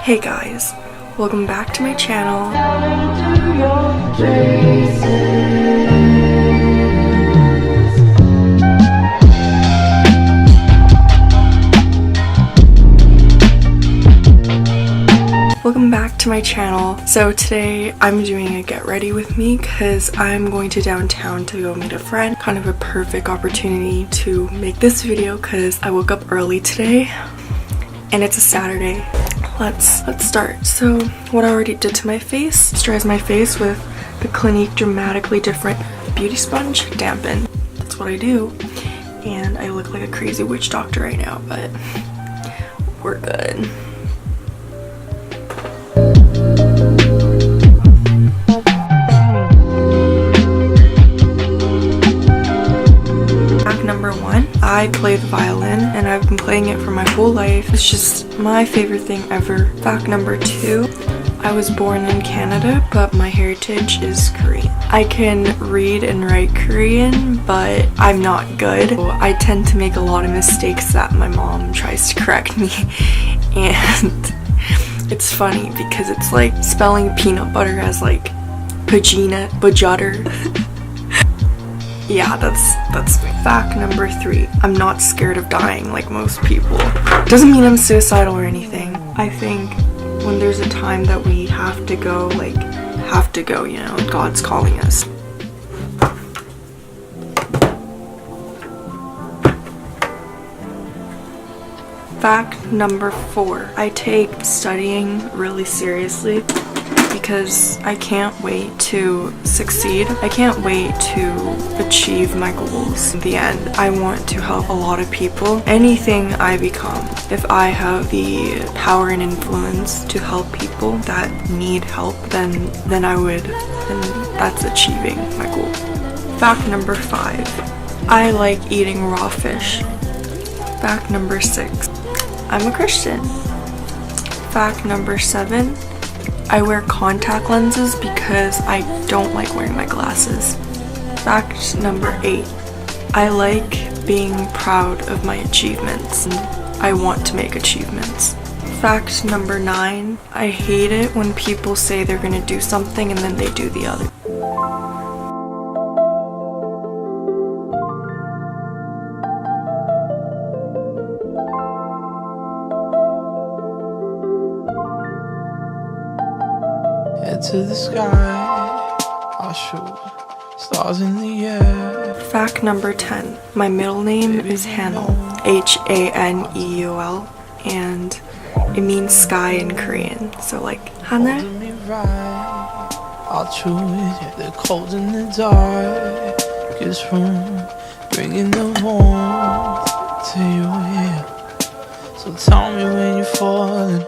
Hey guys, welcome back to my channel. Welcome back to my channel. So today I'm doing a get ready with me because I'm going to downtown to go meet a friend. Kind of a perfect opportunity to make this video because I woke up early today and it's a Saturday. Let's start. So what I already did to my face, moisturize my face with the Clinique Dramatically Different Beauty Sponge Dampen. That's what I do. And I look like a crazy witch doctor right now, but we're good. Number one, I play the violin and I've been playing it for my whole life. It's just my favorite thing ever. Fact number two, I was born in Canada, but my heritage is Korean. I can read and write Korean, but I'm not good. So I tend to make a lot of mistakes that my mom tries to correct me. And it's funny because it's like spelling peanut butter as like pajina, bajutter. Yeah, that's me. Fact number three, I'm not scared of dying like most people. Doesn't mean I'm suicidal or anything. I think when there's a time that we have to go, you know, God's calling us. Fact number four, I take studying really seriously because I can't wait to succeed. I can't wait to achieve my goals. In the end, I want to help a lot of people. Anything I become, if I have the power and influence to help people that need help, then that's achieving my goal. Fact number five, I like eating raw fish. Fact number six, I'm a Christian. Fact number seven, I wear contact lenses because I don't like wearing my glasses. Fact number eight, I like being proud of my achievements. I want to make achievements. Fact number nine, I hate it when people say they're gonna do something and then they do the other. Head to the sky, I'll shoot stars in the air. Fact number 10, my middle name is Hanul, H-A-N-E-U-L, and it means sky in Korean, so like 하늘. I'll choose the cold in the dark, gives room, bringing the warmth to you, yeah. So tell me when you're falling.